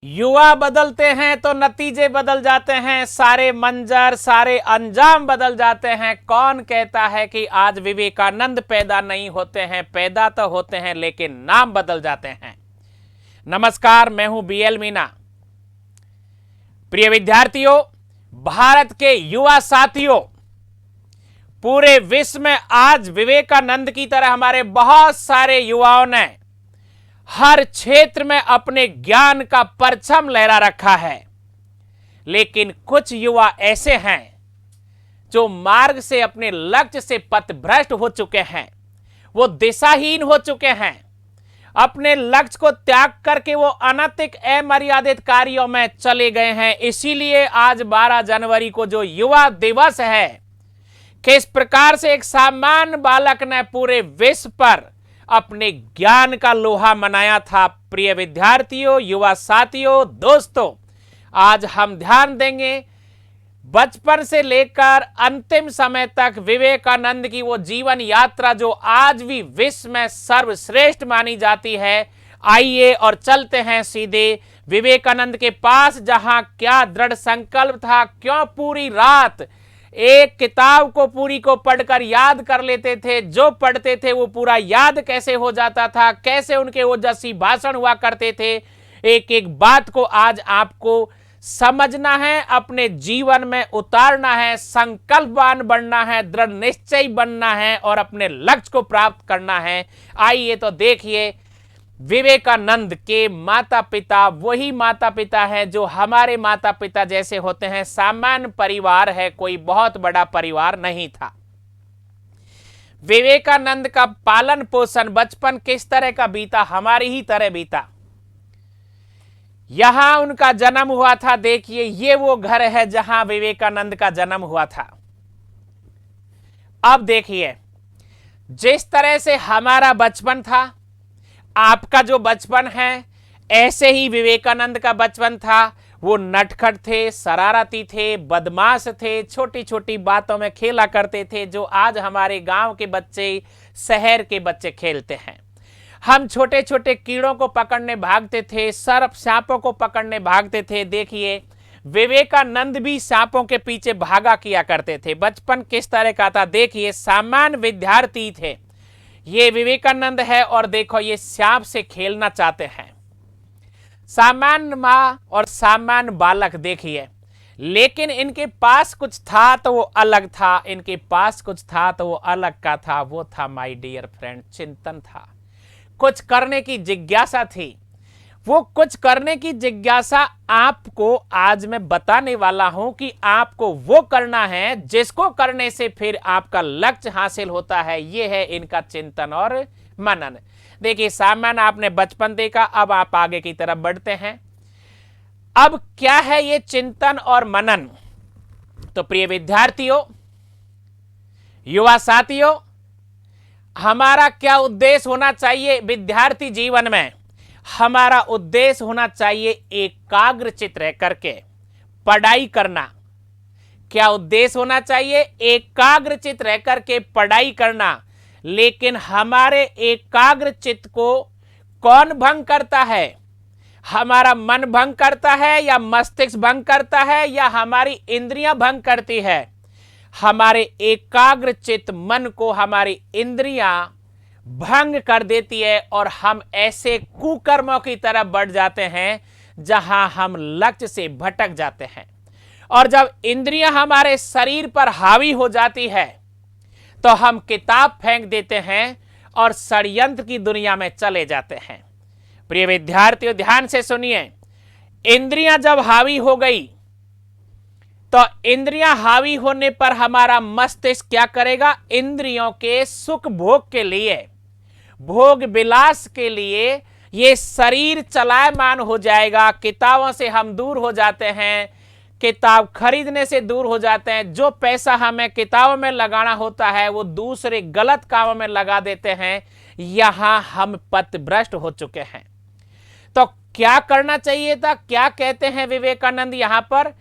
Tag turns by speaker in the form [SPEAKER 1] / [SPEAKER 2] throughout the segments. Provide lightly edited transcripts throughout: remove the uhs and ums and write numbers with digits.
[SPEAKER 1] युवा बदलते हैं तो नतीजे बदल जाते हैं, सारे मंजर सारे अंजाम बदल जाते हैं। कौन कहता है कि आज विवेकानंद पैदा नहीं होते हैं? पैदा तो होते हैं लेकिन नाम बदल जाते हैं। नमस्कार, मैं हूं बीएल मीना। प्रिय विद्यार्थियों, भारत के युवा साथियों, पूरे विश्व में आज विवेकानंद की तरह हमारे बहुत सारे युवाओं ने हर क्षेत्र में अपने ज्ञान का परचम लहरा रखा है। लेकिन कुछ युवा ऐसे हैं जो मार्ग से, अपने लक्ष्य से पथभ्रष्ट हो चुके हैं। वो दिशाहीन हो चुके हैं। अपने लक्ष्य को त्याग करके वो अनैतिक अमर्यादित कार्यों में चले गए हैं। इसीलिए आज 12 जनवरी को जो युवा दिवस है, किस प्रकार से एक सामान्य बालक ने पूरे विश्व पर अपने ज्ञान का लोहा मनाया था। प्रिय विद्यार्थियों, युवा साथियों, दोस्तों, आज हम ध्यान देंगे बचपन से लेकर अंतिम समय तक विवेकानंद की वो जीवन यात्रा जो आज भी विश्व में सर्वश्रेष्ठ मानी जाती है। आइए और चलते हैं सीधे विवेकानंद के पास, जहां क्या दृढ़ संकल्प था, क्यों पूरी रात एक किताब को पूरी को पढ़कर याद कर लेते थे, जो पढ़ते थे वो पूरा याद कैसे हो जाता था, कैसे उनके ओजस्वी भाषण हुआ करते थे। एक एक बात को आज आपको समझना है, अपने जीवन में उतारना है, संकल्पवान बनना है, दृढ़ निश्चय बनना है और अपने लक्ष्य को प्राप्त करना है। आइए तो देखिए, विवेकानंद के माता पिता वही माता पिता हैं जो हमारे माता पिता जैसे होते हैं। सामान्य परिवार है, कोई बहुत बड़ा परिवार नहीं था। विवेकानंद का पालन पोषण बचपन किस तरह का बीता? हमारी ही तरह बीता। यहां उनका जन्म हुआ था। देखिए, ये वो घर है जहां विवेकानंद का जन्म हुआ था। अब देखिए, जिस तरह से हमारा बचपन था, आपका जो बचपन है, ऐसे ही विवेकानंद का बचपन था। वो नटखट थे, शरारती थे, बदमाश थे, छोटी छोटी बातों में खेला करते थे, जो आज हमारे गांव के बच्चे, शहर के बच्चे खेलते हैं। हम छोटे छोटे कीड़ों को पकड़ने भागते थे, सर्प सांपों को पकड़ने भागते थे। देखिए, विवेकानंद भी सांपों के पीछे भागा किया करते थे। बचपन किस तरह का था? देखिए, सामान्य विद्यार्थी थे ये विवेकानंद है, और देखो ये सांप से खेलना चाहते हैं। सामान्य माँ और सामान्य बालक देखिए, लेकिन इनके पास कुछ था तो वो अलग था। इनके पास कुछ था तो वो अलग का था। वो था माय डियर फ्रेंड, चिंतन था, कुछ करने की जिज्ञासा थी। वो कुछ करने की जिज्ञासा आपको आज मैं बताने वाला हूं कि आपको वो करना है जिसको करने से फिर आपका लक्ष्य हासिल होता है। ये है इनका चिंतन और मनन। देखिए, सामान्य आपने बचपन देखा, अब आप आगे की तरफ बढ़ते हैं। अब क्या है ये चिंतन और मनन? तो प्रिय विद्यार्थियों, युवा साथियों, हमारा क्या उद्देश्य होना चाहिए विद्यार्थी जीवन में? हमारा उद्देश्य होना चाहिए एकाग्रचित्त रह करके पढ़ाई करना। क्या उद्देश्य होना चाहिए? एकाग्रचित्त रह करके पढ़ाई करना। लेकिन हमारे एकाग्रचित्त को कौन भंग करता है? हमारा मन भंग करता है, या मस्तिष्क भंग करता है, या हमारी इंद्रियां भंग करती है? हमारे एकाग्रचित्त मन को हमारी इंद्रियां भंग कर देती है, और हम ऐसे कुकर्मों की तरफ बढ़ जाते हैं जहां हम लक्ष्य से भटक जाते हैं। और जब इंद्रियां हमारे शरीर पर हावी हो जाती है तो हम किताब फेंक देते हैं और षड्यंत्र की दुनिया में चले जाते हैं। प्रिय विद्यार्थियों, ध्यान से सुनिए, इंद्रियां जब हावी हो गई तो इंद्रियां हावी होने पर हमारा मस्तिष्क क्या करेगा? इंद्रियों के सुख भोग के लिए, भोग विलास के लिए ये शरीर चलायमान हो जाएगा। किताबों से हम दूर हो जाते हैं, किताब खरीदने से दूर हो जाते हैं। जो पैसा हमें किताबों में लगाना होता है वो दूसरे गलत कामों में लगा देते हैं। यहां हम पथभ्रष्ट हो चुके हैं। तो क्या करना चाहिए था? क्या कहते हैं विवेकानंद यहां पर?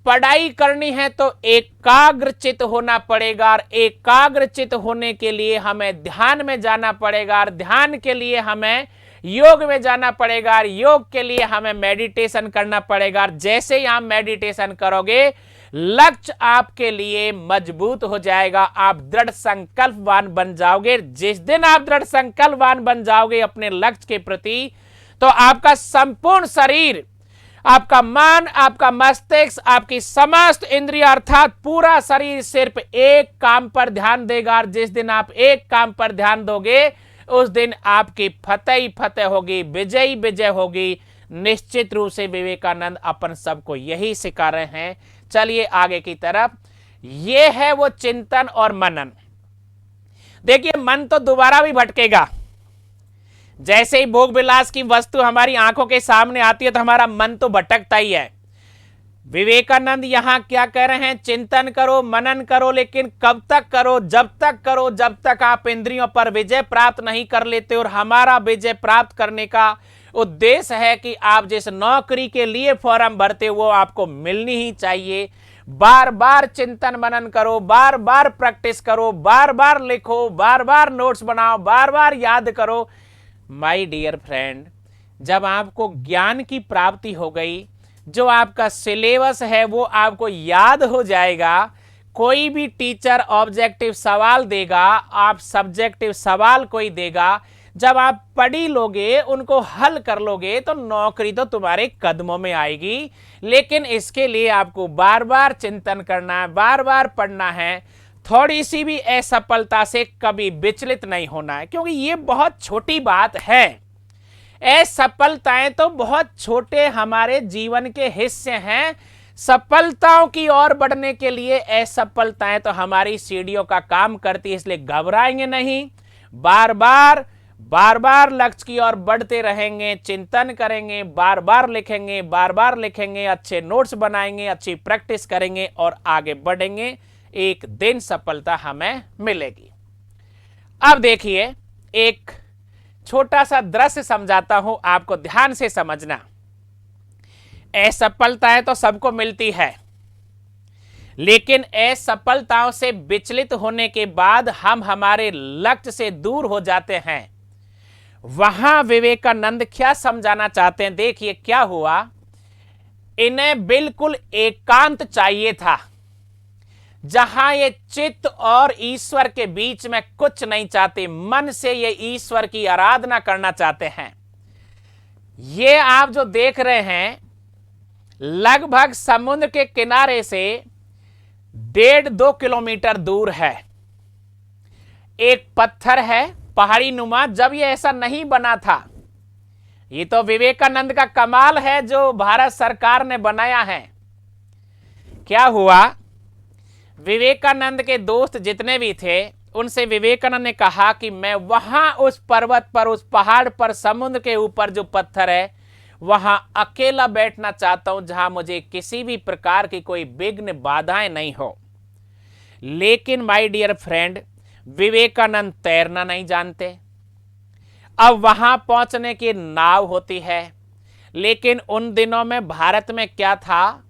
[SPEAKER 1] पढ़ाई करनी है तो एकाग्रचित्त होना पड़ेगा, और एकाग्रचित्त होने के लिए हमें ध्यान में जाना पड़ेगा, और ध्यान के लिए हमें योग में जाना पड़ेगा। योग के लिए हमें मेडिटेशन करना पड़ेगा। जैसे ही आप मेडिटेशन करोगे, लक्ष्य आपके लिए मजबूत हो जाएगा, आप दृढ़ संकल्पवान बन जाओगे। जिस दिन आप दृढ़ संकल्पवान बन जाओगे अपने लक्ष्य के प्रति, तो आपका संपूर्ण शरीर, आपका मन, आपका मस्तिष्क, आपकी समस्त इंद्रिय अर्थात पूरा शरीर सिर्फ एक काम पर ध्यान देगा। जिस दिन आप एक काम पर ध्यान दोगे, उस दिन आपकी फतेह ही फतेह होगी, विजय ही विजय होगी। निश्चित रूप से विवेकानंद अपन सबको यही सिखा रहे हैं। चलिए आगे की तरफ। ये है वो चिंतन और मनन। देखिए, मन तो दोबारा भी भटकेगा। जैसे ही भोग विलास की वस्तु हमारी आंखों के सामने आती है तो हमारा मन तो भटकता ही है। विवेकानंद यहां क्या कह रहे हैं? चिंतन करो, मनन करो, लेकिन कब तक करो? जब तक करो जब तक आप इंद्रियों पर विजय प्राप्त नहीं कर लेते। और हमारा विजय प्राप्त करने का उद्देश्य है कि आप जिस नौकरी के लिए फॉर्म भरते हो वो आपको मिलनी ही चाहिए। बार बार चिंतन मनन करो, बार बार प्रैक्टिस करो, बार बार लिखो, बार बार नोट्स बनाओ, बार बार याद करो। माय डियर फ्रेंड, जब आपको ज्ञान की प्राप्ति हो गई, जो आपका सिलेबस है वो आपको याद हो जाएगा। कोई भी टीचर ऑब्जेक्टिव सवाल देगा, आप सब्जेक्टिव सवाल कोई देगा, जब आप पढ़ी लोगे, उनको हल कर लोगे, तो नौकरी तो तुम्हारे कदमों में आएगी। लेकिन इसके लिए आपको बार बार चिंतन करना है, बार बार पढ़ना है। थोड़ी सी भी असफलता से कभी विचलित नहीं होना है, क्योंकि ये बहुत छोटी बात है। असफलताएं तो बहुत छोटे हमारे जीवन के हिस्से हैं। सफलताओं की ओर बढ़ने के लिए असफलताएं तो हमारी सीढ़ियों का काम करती है, इसलिए घबराएंगे नहीं। बार बार लक्ष्य की ओर बढ़ते रहेंगे, चिंतन करेंगे, बार बार लिखेंगे, अच्छे नोट्स बनाएंगे, अच्छी प्रैक्टिस करेंगे और आगे बढ़ेंगे। एक दिन सफलता हमें मिलेगी। अब देखिए, एक छोटा सा दृश्य समझाता हूं, आपको ध्यान से समझना। असफलताएं तो सबको मिलती है, लेकिन असफलताओं से विचलित होने के बाद हम हमारे लक्ष्य से दूर हो जाते हैं। वहां विवेकानंद क्या समझाना चाहते हैं? देखिए क्या हुआ। इन्हें बिल्कुल एकांत चाहिए था, जहां ये चित्त और ईश्वर के बीच में कुछ नहीं चाहते, मन से ये ईश्वर की आराधना करना चाहते हैं। ये आप जो देख रहे हैं, लगभग समुद्र के किनारे से 1.5-2 किलोमीटर दूर है। एक पत्थर है पहाड़ी नुमा। जब ये ऐसा नहीं बना था, ये तो विवेकानंद का कमाल है जो भारत सरकार ने बनाया है। क्या हुआ, विवेकानंद के दोस्त जितने भी थे, उनसे विवेकानंद ने कहा कि मैं वहां उस पर्वत पर, उस पहाड़ पर, समुद्र के ऊपर जो पत्थर है, वहां अकेला बैठना चाहता हूं, जहां मुझे किसी भी प्रकार की कोई विघ्न बाधाएं नहीं हो। लेकिन माय डियर फ्रेंड, विवेकानंद तैरना नहीं जानते। अब वहां पहुंचने की नाव होती है, लेकिन उन दिनों में भारत में क्या था,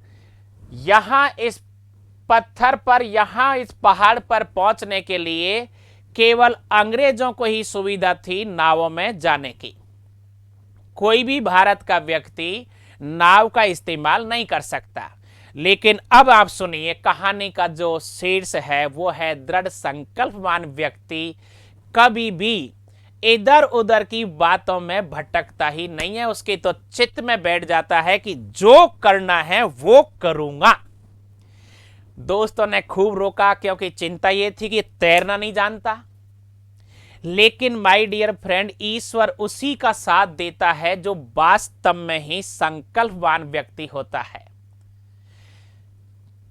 [SPEAKER 1] यहां इस पत्थर पर, यहां इस पहाड़ पर पहुंचने के लिए केवल अंग्रेजों को ही सुविधा थी नावों में जाने की। कोई भी भारत का व्यक्ति नाव का इस्तेमाल नहीं कर सकता। लेकिन अब आप सुनिए, कहानी का जो शीर्ष है वो है दृढ़ संकल्पवान व्यक्ति कभी भी इधर उधर की बातों में भटकता ही नहीं है। उसके तो चित्त में बैठ जाता है कि जो करना है वो करूंगा। दोस्तों ने खूब रोका, क्योंकि चिंता ये थी कि तैरना नहीं जानता। लेकिन माय डियर फ्रेंड, ईश्वर उसी का साथ देता है जो वास्तव में ही संकल्पवान व्यक्ति होता है।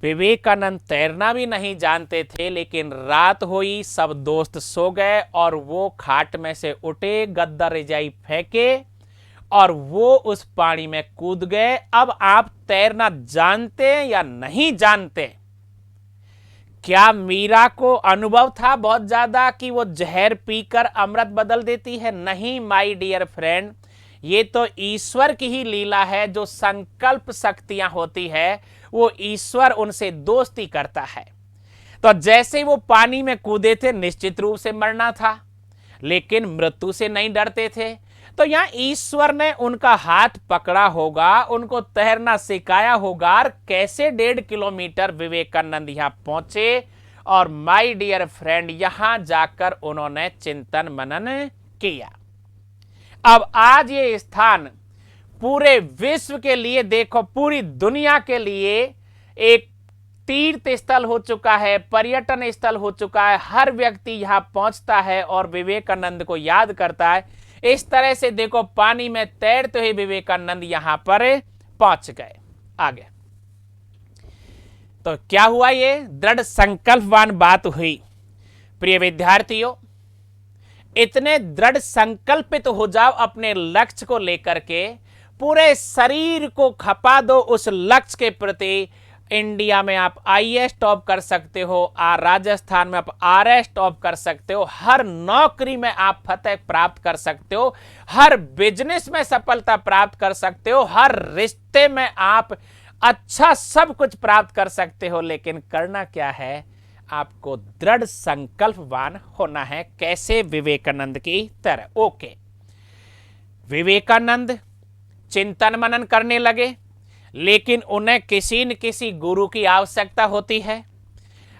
[SPEAKER 1] विवेकानंद तैरना भी नहीं जानते थे, लेकिन रात हुई, सब दोस्त सो गए और वो खाट में से उठे, गद्दा रजाई फेंके और वो उस पानी में कूद गए। अब आप तैरना जानते या नहीं जानते? क्या मीरा को अनुभव था बहुत ज्यादा कि वो जहर पीकर अमृत बदल देती है? नहीं माय डियर फ्रेंड, ये तो ईश्वर की ही लीला है। जो संकल्प शक्तियां होती है, वो ईश्वर उनसे दोस्ती करता है। तो जैसे वो पानी में कूदे थे, निश्चित रूप से मरना था, लेकिन मृत्यु से नहीं डरते थे। तो यहां ईश्वर ने उनका हाथ पकड़ा होगा, उनको तैरना सिखाया होगा, और कैसे 1.5 किलोमीटर विवेकानंद यहां पहुंचे और माय डियर फ्रेंड यहां जाकर उन्होंने चिंतन मनन किया। अब आज ये स्थान पूरे विश्व के लिए, देखो पूरी दुनिया के लिए एक तीर्थ स्थल हो चुका है, पर्यटन स्थल हो चुका है। हर व्यक्ति यहां पहुंचता है और विवेकानंद को याद करता है। इस तरह से देखो पानी में तैरते हुए विवेकानंद यहां पर पहुंच गए। आगे तो क्या हुआ, ये दृढ़ संकल्पवान बात हुई। प्रिय विद्यार्थियों, इतने दृढ़ संकल्पित हो जाओ अपने लक्ष्य को लेकर के, पूरे शरीर को खपा दो उस लक्ष्य के प्रति। इंडिया में आप आईएएस टॉप कर सकते हो, राजस्थान में आप आरएस टॉप कर सकते हो, हर नौकरी में आप फतह प्राप्त कर सकते हो, हर बिजनेस में सफलता प्राप्त कर सकते हो, हर रिश्ते में आप अच्छा सब कुछ प्राप्त कर सकते हो। लेकिन करना क्या है, आपको दृढ़ संकल्पवान होना है। कैसे? विवेकानंद की तरह। ओके, विवेकानंद चिंतन मनन करने लगे, लेकिन उन्हें किसी न किसी गुरु की आवश्यकता होती है।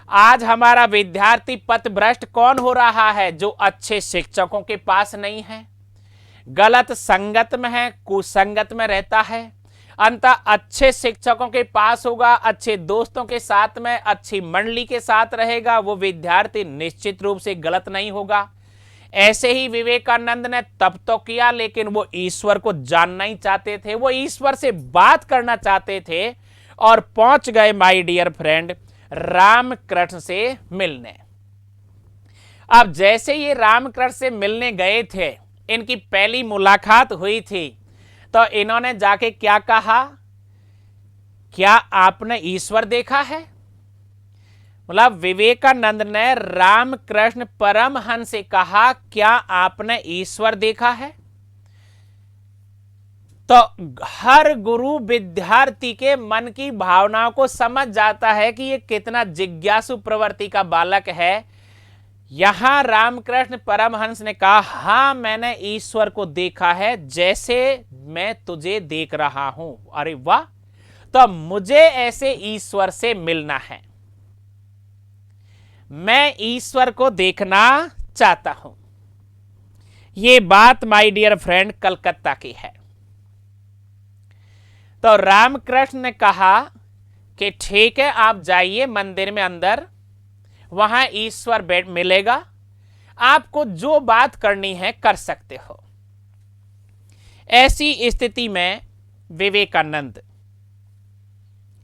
[SPEAKER 1] आज हमारा विद्यार्थी पथभ्रष्ट कौन हो रहा है? जो अच्छे शिक्षकों के पास नहीं है, गलत संगत में है, कुसंगत में रहता है। अंततः अच्छे शिक्षकों के पास होगा, अच्छे दोस्तों के साथ में, अच्छी मंडली के साथ रहेगा, वो विद्यार्थी निश्चित रूप से गलत नहीं होगा। ऐसे ही विवेकानंद ने तप तो किया, लेकिन वो ईश्वर को जानना ही चाहते थे, वो ईश्वर से बात करना चाहते थे और पहुंच गए माय डियर फ्रेंड रामकृष्ण से मिलने। अब जैसे ये रामकृष्ण से मिलने गए थे, इनकी पहली मुलाकात हुई थी, तो इन्होंने जाके क्या कहा? क्या आपने ईश्वर देखा है? मतलब विवेकानंद ने रामकृष्ण परमहंस से कहा, क्या आपने ईश्वर देखा है? तो हर गुरु विद्यार्थी के मन की भावनाओं को समझ जाता है कि ये कितना जिज्ञासु प्रवृत्ति का बालक है। यहां रामकृष्ण परमहंस ने कहा, हां मैंने ईश्वर को देखा है, जैसे मैं तुझे देख रहा हूं। अरे वाह, तो मुझे ऐसे ईश्वर से मिलना है, मैं ईश्वर को देखना चाहता हूं। ये बात माय डियर फ्रेंड कलकत्ता की है। तो रामकृष्ण ने कहा कि ठीक है, आप जाइए मंदिर में अंदर, वहां ईश्वर बैठ मिलेगा, आपको जो बात करनी है कर सकते हो। ऐसी स्थिति में विवेकानंद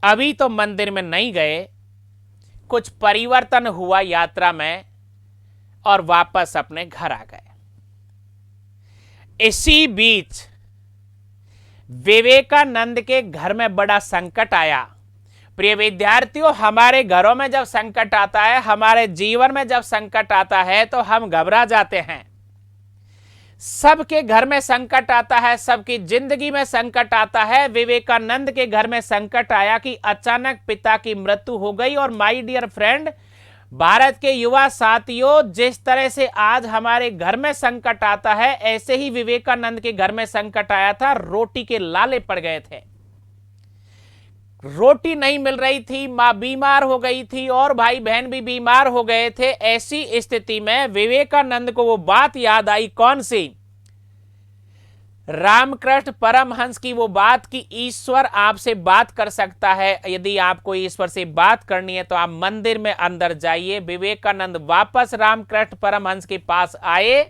[SPEAKER 1] अभी तो मंदिर में नहीं गए, कुछ परिवर्तन हुआ यात्रा में और वापस अपने घर आ गए। इसी बीच विवेकानंद के घर में बड़ा संकट आया। प्रिय विद्यार्थियों, हमारे घरों में जब संकट आता है, हमारे जीवन में जब संकट आता है, तो हम घबरा जाते हैं। सबके घर में संकट आता है, सबकी जिंदगी में संकट आता है। विवेकानंद के घर में संकट आया कि अचानक पिता की मृत्यु हो गई। और माय डियर फ्रेंड, भारत के युवा साथियों, जिस तरह से आज हमारे घर में संकट आता है, ऐसे ही विवेकानंद के घर में संकट आया था। रोटी के लाले पड़ गए थे, रोटी नहीं मिल रही थी, मां बीमार हो गई थी और भाई बहन भी बीमार हो गए थे। ऐसी स्थिति में विवेकानंद को वो बात याद आई। कौन सी? रामकृष्ण परमहंस की वो बात कि ईश्वर आपसे बात कर सकता है। यदि आपको ईश्वर से बात करनी है तो आप मंदिर में अंदर जाइए। विवेकानंद वापस रामकृष्ण परमहंस के पास आए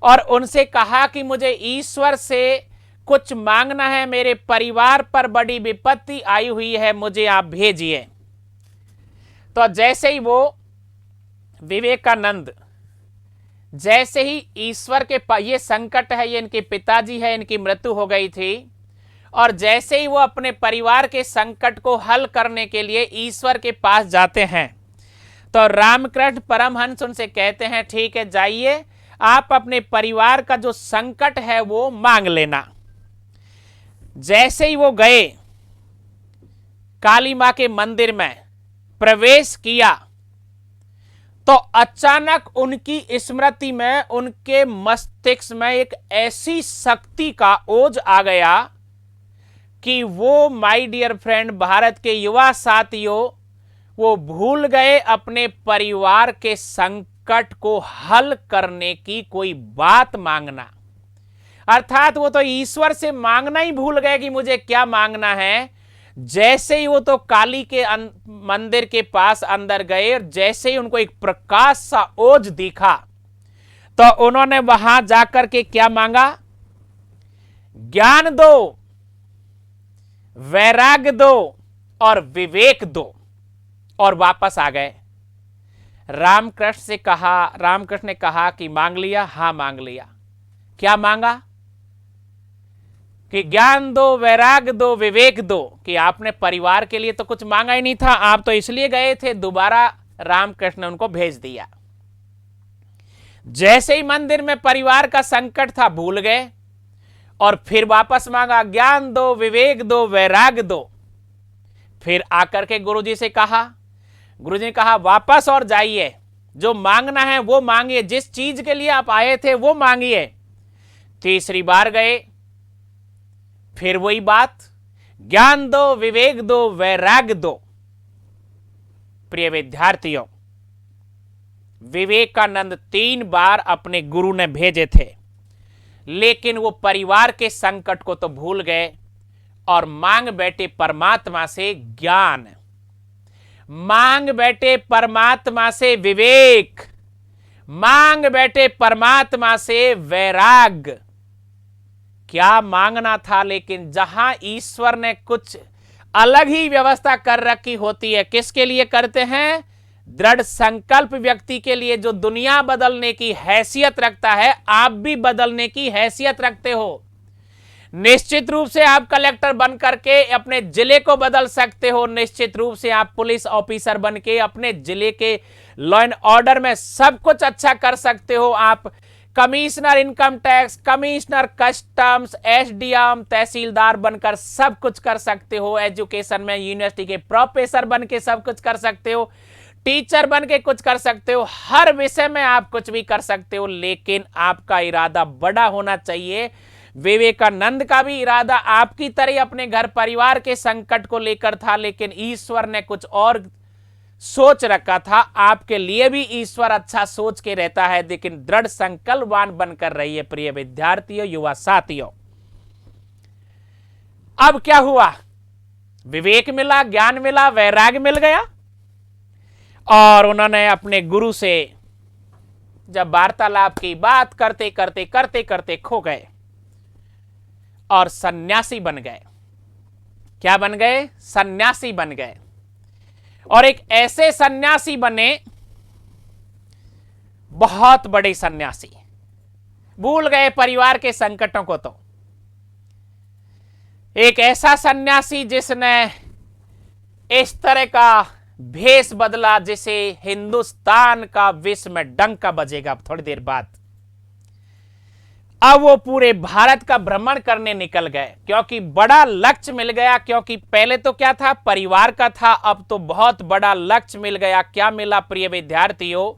[SPEAKER 1] और उनसे कहा कि मुझे ईश्वर से कुछ मांगना है, मेरे परिवार पर बड़ी विपत्ति आई हुई है, मुझे आप भेजिए। तो जैसे ही वो विवेकानंद जैसे ही ईश्वर के पास, ये संकट है, ये इनके पिताजी है, इनकी मृत्यु हो गई थी, और जैसे ही वो अपने परिवार के संकट को हल करने के लिए ईश्वर के पास जाते हैं, तो रामकृष्ण परमहंस उनसे कहते हैं, ठीक है जाइए, आप अपने परिवार का जो संकट है वो मांग लेना। जैसे ही वो गए, काली मां के मंदिर में प्रवेश किया, तो अचानक उनकी स्मृति में, उनके मस्तिष्क में एक ऐसी शक्ति का ओज आ गया कि वो, माय डियर फ्रेंड, भारत के युवा साथियों, वो भूल गए अपने परिवार के संकट को हल करने की कोई बात मांगना। अर्थात वो तो ईश्वर से मांगना ही भूल गए कि मुझे क्या मांगना है। जैसे ही वो तो काली के मंदिर के पास अंदर गए और जैसे ही उनको एक प्रकाश सा ओज दिखा, तो उन्होंने वहां जाकर के क्या मांगा? ज्ञान दो, वैराग्य दो और विवेक दो, और वापस आ गए। रामकृष्ण ने कहा कि मांग लिया? हां, मांग लिया। क्या मांगा? कि ज्ञान दो, वैराग्य दो, विवेक दो। कि आपने परिवार के लिए तो कुछ मांगा ही नहीं था, आप तो इसलिए गए थे। दोबारा रामकृष्ण ने उनको भेज दिया। जैसे ही मंदिर में परिवार का संकट था, भूल गए और फिर वापस मांगा, ज्ञान दो, विवेक दो, वैराग्य दो। फिर आकर के गुरुजी से कहा, गुरुजी ने कहा वापस और जाइए, जो मांगना है वो मांगिए, जिस चीज के लिए आप आए थे वो मांगिए। तीसरी बार गए, फिर वही बात, ज्ञान दो, विवेक दो, वैराग्य दो। प्रिय विद्यार्थियों, विवेकानंद 3 बार अपने गुरु ने भेजे थे, लेकिन वो परिवार के संकट को तो भूल गए और मांग बैठे परमात्मा से ज्ञान, मांग बैठे परमात्मा से विवेक, मांग बैठे परमात्मा से वैराग्य। क्या मांगना था, लेकिन जहां ईश्वर ने कुछ अलग ही व्यवस्था कर रखी होती है। किसके लिए करते हैं? दृढ़ संकल्प व्यक्ति के लिए, जो दुनिया बदलने की हैसियत रखता है। आप भी बदलने की हैसियत रखते हो। निश्चित रूप से आप कलेक्टर बन करके अपने जिले को बदल सकते हो। निश्चित रूप से आप पुलिस ऑफिसर बन के अपने जिले के लॉ एंड ऑर्डर में सब कुछ अच्छा कर सकते हो। आप commissioner income tax, commissioner customs, SDM, tehsildar बनकर सब कुछ कर सकते हो। एजुकेशन में यूनिवर्सिटी के प्रोफेसर बन के सब कुछ कर सकते हो। टीचर बन के कुछ कर सकते हो। हर विषय में आप कुछ भी कर सकते हो, लेकिन आपका इरादा बड़ा होना चाहिए। विवेकानंद का भी इरादा आपकी तरह अपने घर परिवार के संकट को लेकर था, लेकिन ईश्वर ने कुछ और सोच रखा था। आपके लिए भी ईश्वर अच्छा सोच के रहता है, लेकिन दृढ़ संकल्पवान बनकर रहिए प्रिय विद्यार्थियों, युवा साथियों। अब क्या हुआ? विवेक मिला, ज्ञान मिला, वैराग्य मिल गया, और उन्होंने अपने गुरु से जब वार्तालाप की, बात करते करते करते करते खो गए और सन्यासी बन गए। क्या बन गए? सन्यासी बन गए। और एक ऐसे सन्यासी बने, बहुत बड़े सन्यासी, भूल गए परिवार के संकटों को। तो एक ऐसा सन्यासी जिसने इस तरह का भेष बदला जिसे हिंदुस्तान का विश्व में डंका बजेगा थोड़ी देर बाद। अब वो पूरे भारत का भ्रमण करने निकल गए, क्योंकि बड़ा लक्ष्य मिल गया। क्योंकि पहले तो क्या था? परिवार का था, अब तो बहुत बड़ा लक्ष्य मिल गया। क्या मिला प्रिय विद्यार्थियों?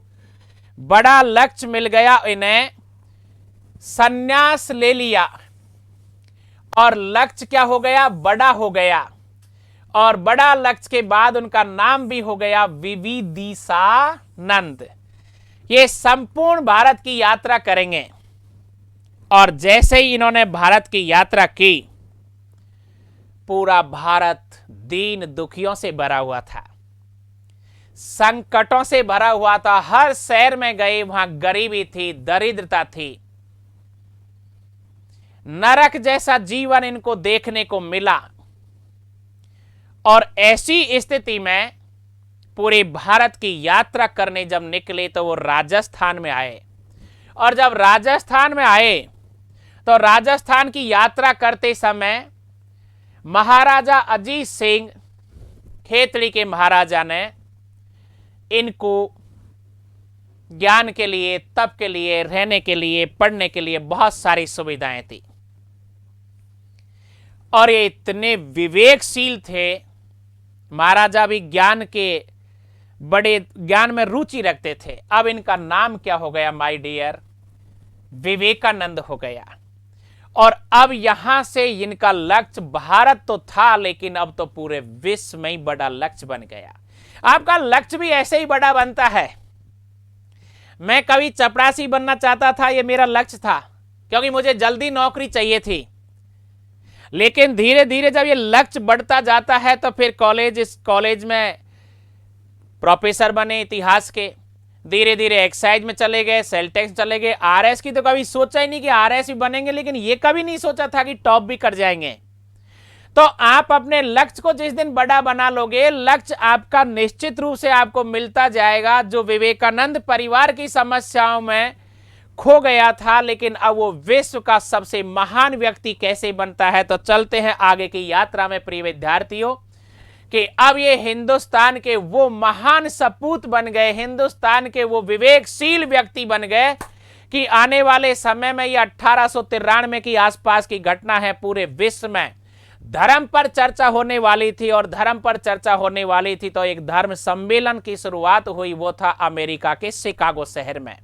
[SPEAKER 1] बड़ा लक्ष्य मिल गया इन्हें। सन्यास ले लिया और लक्ष्य क्या हो गया? बड़ा हो गया। और बड़ा लक्ष्य के बाद उनका नाम भी हो गया विविदिशानंद। ये संपूर्ण भारत की यात्रा करेंगे। और जैसे ही इन्होंने भारत की यात्रा की, पूरा भारत दीन दुखियों से भरा हुआ था, संकटों से भरा हुआ था। हर शहर में गए, वहां गरीबी थी, दरिद्रता थी, नरक जैसा जीवन इनको देखने को मिला। और ऐसी स्थिति में पूरे भारत की यात्रा करने जब निकले तो वो राजस्थान में आए। और जब राजस्थान में आए तो राजस्थान की यात्रा करते समय महाराजा अजीत सिंह खेतड़ी के महाराजा ने इनको ज्ञान के लिए, तप के लिए, रहने के लिए, पढ़ने के लिए बहुत सारी सुविधाएं थी। और ये इतने विवेकशील थे, महाराजा भी ज्ञान के बड़े ज्ञान में रुचि रखते थे। अब इनका नाम क्या हो गया माय डियर? विवेकानंद हो गया। और अब यहां से इनका लक्ष्य भारत तो था, लेकिन अब तो पूरे विश्व में ही बड़ा लक्ष्य बन गया। आपका लक्ष्य भी ऐसे ही बड़ा बनता है। मैं कभी चपरासी बनना चाहता था, यह मेरा लक्ष्य था, क्योंकि मुझे जल्दी नौकरी चाहिए थी। लेकिन धीरे धीरे जब ये लक्ष्य बढ़ता जाता है तो फिर कॉलेज में प्रोफेसर बने इतिहास के, धीरे धीरे एक्साइज में चले गए, सेल टैक्स चले गए, आरएस की तो कभी सोचा ही नहीं कि आरएस भी बनेंगे, लेकिन ये कभी नहीं सोचा था कि टॉप भी कर जाएंगे। तो आप अपने लक्ष्य को जिस दिन बड़ा बना लोगे, लक्ष्य आपका निश्चित रूप से आपको मिलता जाएगा। जो विवेकानंद परिवार की समस्याओं में खो गया था, लेकिन अब वो विश्व का सबसे महान व्यक्ति कैसे बनता है। तो चलते हैं आगे की यात्रा में प्रिय विद्यार्थियों, कि अब ये हिंदुस्तान के वो महान सपूत बन गए, हिंदुस्तान के वो विवेकशील व्यक्ति बन गए कि आने वाले समय में ये 1893 के आसपास की घटना है। पूरे विश्व में धर्म पर चर्चा होने वाली थी, और धर्म पर चर्चा होने वाली थी तो एक धर्म सम्मेलन की शुरुआत हुई। वो था अमेरिका के शिकागो शहर में।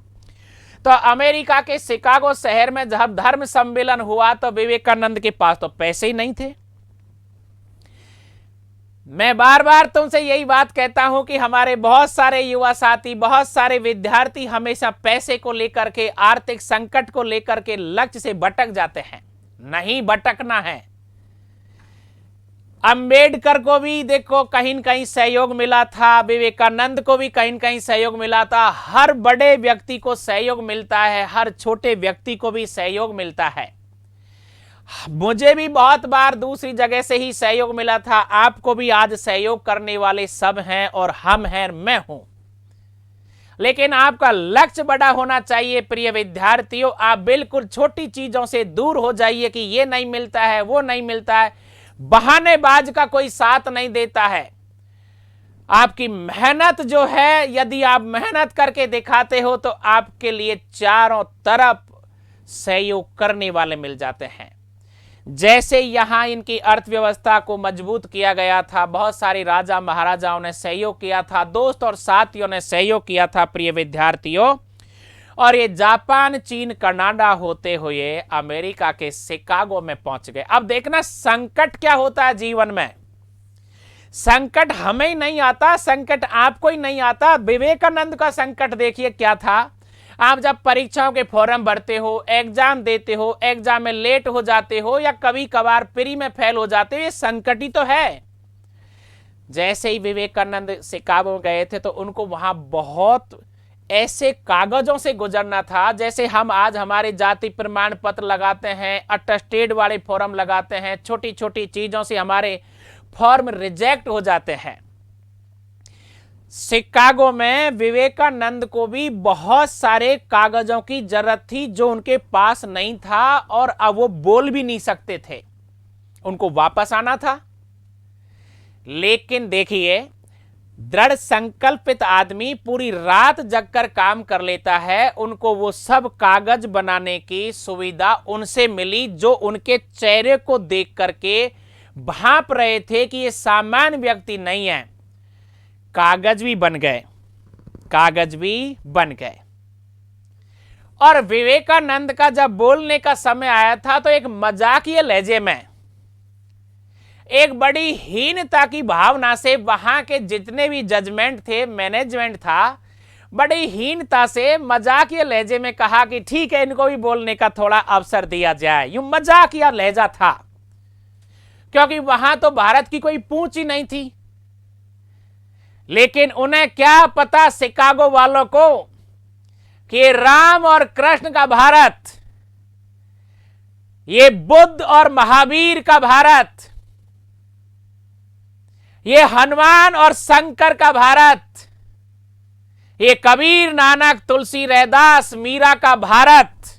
[SPEAKER 1] तो अमेरिका के शिकागो शहर में जब धर्म सम्मेलन हुआ तो विवेकानंद के पास तो पैसे ही नहीं थे। मैं बार बार तुमसे यही बात कहता हूं कि हमारे बहुत सारे युवा साथी, बहुत सारे विद्यार्थी हमेशा पैसे को लेकर के, आर्थिक संकट को लेकर के लक्ष्य से भटक जाते हैं। नहीं भटकना है। अंबेडकर को भी देखो कहीं न कहीं सहयोग मिला था, विवेकानंद को भी कहीं न कहीं सहयोग मिला था। हर बड़े व्यक्ति को सहयोग मिलता है, हर छोटे व्यक्ति को भी सहयोग मिलता है। मुझे भी बहुत बार दूसरी जगह से ही सहयोग मिला था, आपको भी आज सहयोग करने वाले सब हैं, और हम हैं, मैं हूं। लेकिन आपका लक्ष्य बड़ा होना चाहिए प्रिय विद्यार्थियों। आप बिल्कुल छोटी चीजों से दूर हो जाइए कि ये नहीं मिलता है, वो नहीं मिलता है। बहानेबाज का कोई साथ नहीं देता है। आपकी मेहनत जो है, यदि आप मेहनत करके दिखाते हो तो आपके लिए चारों तरफ सहयोग करने वाले मिल जाते हैं। जैसे यहां इनकी अर्थव्यवस्था को मजबूत किया गया था, बहुत सारे राजा महाराजाओं ने सहयोग किया था, दोस्त और साथियों ने सहयोग किया था प्रिय विद्यार्थियों। और ये जापान, चीन, कनाडा होते हुए अमेरिका के शिकागो में पहुंच गए। अब देखना संकट क्या होता है जीवन में। संकट हमें ही नहीं आता, संकट आपको ही नहीं आता। विवेकानंद का संकट देखिए क्या था। आप जब परीक्षाओं के फॉर्म भरते हो, एग्जाम देते हो, एग्जाम में लेट हो जाते हो, या कभी कभार प्री में फेल हो जाते हो, ये संकट ही तो है। जैसे ही विवेकानंद शिकागो गए थे तो उनको वहां बहुत ऐसे कागजों से गुजरना था, जैसे हम आज हमारे जाति प्रमाण पत्र लगाते हैं, अटेस्टेड वाले फॉर्म लगाते हैं, छोटी छोटी चीजों से हमारे फॉर्म रिजेक्ट हो जाते हैं। शिकागो में विवेकानंद को भी बहुत सारे कागजों की जरूरत थी जो उनके पास नहीं था, और अब वो बोल भी नहीं सकते थे, उनको वापस आना था। लेकिन देखिए, दृढ़ संकल्पित आदमी पूरी रात जगकर काम कर लेता है। उनको वो सब कागज बनाने की सुविधा उनसे मिली जो उनके चेहरे को देख करके भांप रहे थे कि ये सामान्य व्यक्ति नहीं है। कागज भी बन गए, कागज भी बन गए। और विवेकानंद का जब बोलने का समय आया था तो एक मजाकिया लहजे में, एक बड़ी हीनता की भावना से वहां के जितने भी जजमेंट थे, मैनेजमेंट था, बड़ी हीनता से मजाकिया लहजे में कहा कि ठीक है, इनको भी बोलने का थोड़ा अवसर दिया जाए। यूं मजाकिया लहजा था, क्योंकि वहां तो भारत की कोई पूंछ ही नहीं थी। लेकिन उन्हें क्या पता शिकागो वालों को कि राम और कृष्ण का भारत, ये बुद्ध और महावीर का भारत, ये हनुमान और शंकर का भारत, ये कबीर, नानक, तुलसी, रैदास, मीरा का भारत,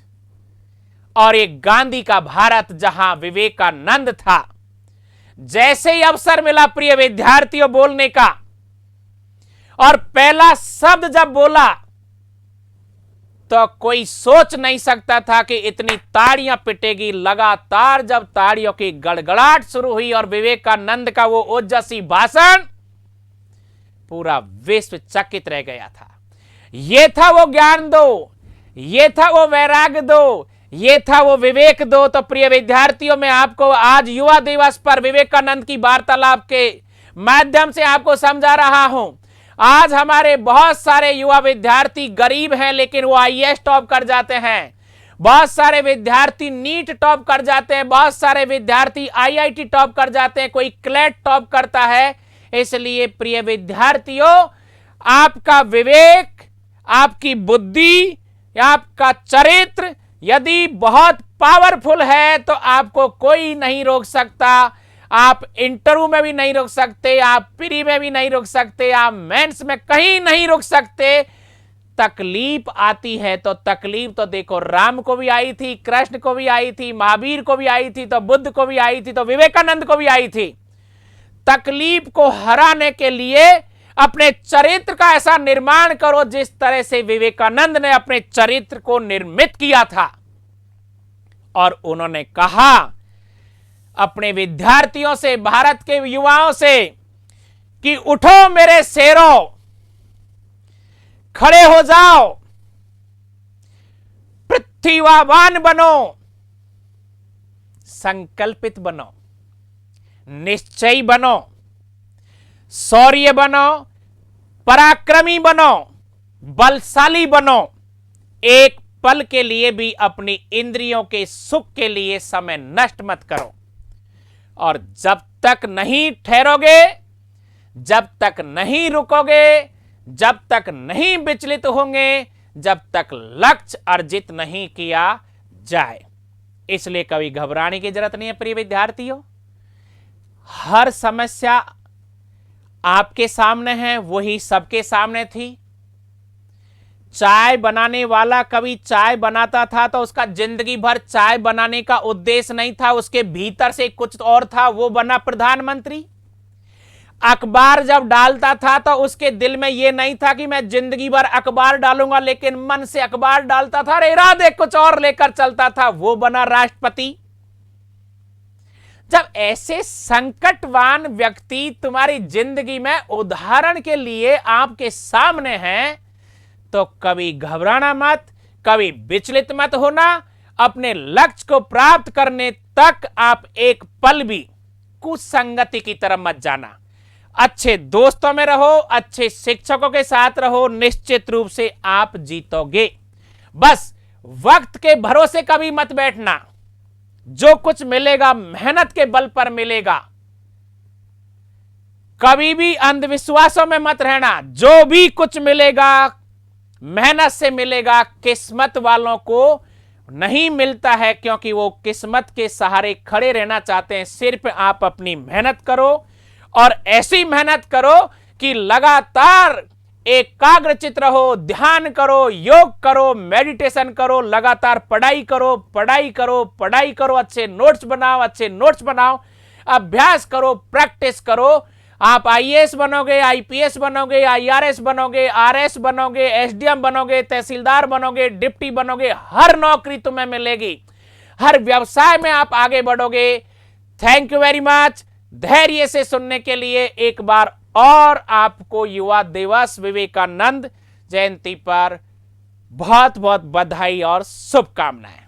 [SPEAKER 1] और ये गांधी का भारत जहां विवेकानंद था। जैसे ही अवसर मिला प्रिय विद्यार्थियों बोलने का, और पहला शब्द जब बोला तो कोई सोच नहीं सकता था कि इतनी ताड़ियां पिटेगी। लगातार जब ताड़ियों की गड़गड़ाहट शुरू हुई और विवेकानंद का वो ओजस्वी भाषण, पूरा विश्व चकित रह गया था। ये था वो ज्ञान दो, ये था वो वैराग्य दो, ये था वो विवेक दो। तो प्रिय विद्यार्थियों, मैं आपको आज युवा दिवस पर विवेकानंद की वार्तालाप के माध्यम से आपको समझा रहा हूं। आज हमारे बहुत सारे युवा विद्यार्थी गरीब हैं, लेकिन वो आईएएस टॉप कर जाते हैं। बहुत सारे विद्यार्थी नीट टॉप कर जाते हैं, बहुत सारे विद्यार्थी आईआईटी टॉप कर जाते हैं, कोई क्लैट टॉप करता है। इसलिए प्रिय विद्यार्थियों, आपका विवेक, आपकी बुद्धि, आपका चरित्र यदि बहुत पावरफुल है तो आपको कोई नहीं रोक सकता। आप इंटरव्यू में भी नहीं रोक सकते, आप प्री में भी नहीं रोक सकते, आप मेंस में कहीं नहीं रोक सकते। तकलीफ आती है तो तकलीफ तो देखो, राम को भी आई थी, कृष्ण को भी आई थी, महावीर को भी आई थी, तो बुद्ध को भी आई थी, तो विवेकानंद को भी आई थी। तकलीफ को हराने के लिए अपने चरित्र का ऐसा निर्माण करो जिस तरह से विवेकानंद ने अपने चरित्र को निर्मित किया था। और उन्होंने कहा अपने विद्यार्थियों से, भारत के युवाओं से कि उठो मेरे शेरों, खड़े हो जाओ, प्रतिभावान बनो, संकल्पित बनो, निश्चयी बनो, शौर्य बनो, पराक्रमी बनो, बलशाली बनो। एक पल के लिए भी अपनी इंद्रियों के सुख के लिए समय नष्ट मत करो। और जब तक नहीं ठहरोगे, जब तक नहीं रुकोगे, जब तक नहीं विचलित होंगे, जब तक लक्ष्य अर्जित नहीं किया जाए। इसलिए कभी घबराने की जरूरत नहीं है प्रिय विद्यार्थियों। हर समस्या आपके सामने है, वही सबके सामने थी। चाय बनाने वाला कभी चाय बनाता था तो उसका जिंदगी भर चाय बनाने का उद्देश्य नहीं था, उसके भीतर से कुछ और था, वो बना प्रधानमंत्री। अखबार जब डालता था तो उसके दिल में यह नहीं था कि मैं जिंदगी भर अखबार डालूंगा, लेकिन मन से अखबार डालता था, इरादे कुछ और लेकर चलता था, वो बना राष्ट्रपति। जब ऐसे संकटवान व्यक्ति तुम्हारी जिंदगी में उदाहरण के लिए आपके सामने हैं, तो कभी घबराना मत, कभी विचलित मत होना। अपने लक्ष्य को प्राप्त करने तक आप एक पल भी कुसंगति की तरफ मत जाना। अच्छे दोस्तों में रहो, अच्छे शिक्षकों के साथ रहो, निश्चित रूप से आप जीतोगे। बस वक्त के भरोसे कभी मत बैठना। जो कुछ मिलेगा मेहनत के बल पर मिलेगा। कभी भी अंधविश्वासों में मत रहना। जो भी कुछ मिलेगा मेहनत से मिलेगा। किस्मत वालों को नहीं मिलता है, क्योंकि वो किस्मत के सहारे खड़े रहना चाहते हैं। सिर्फ आप अपनी मेहनत करो, और ऐसी मेहनत करो कि लगातार एकाग्रचित रहो, ध्यान करो, योग करो, मेडिटेशन करो, लगातार पढ़ाई करो, पढ़ाई करो, पढ़ाई करो, अच्छे नोट्स बनाओ, अच्छे नोट्स बनाओ, अभ्यास करो, प्रैक्टिस करो। आप आईएएस बनोगे, आईपीएस बनोगे, आईआरएस बनोगे, आरएस बनोगे, एसडीएम बनोगे, तहसीलदार बनोगे, डिप्टी बनोगे। हर नौकरी तुम्हें मिलेगी, हर व्यवसाय में आप आगे बढ़ोगे। Thank you very much. धैर्य से सुनने के लिए एक बार और आपको युवा दिवस, विवेकानंद जयंती पर बहुत बहुत बधाई और शुभकामनाएं।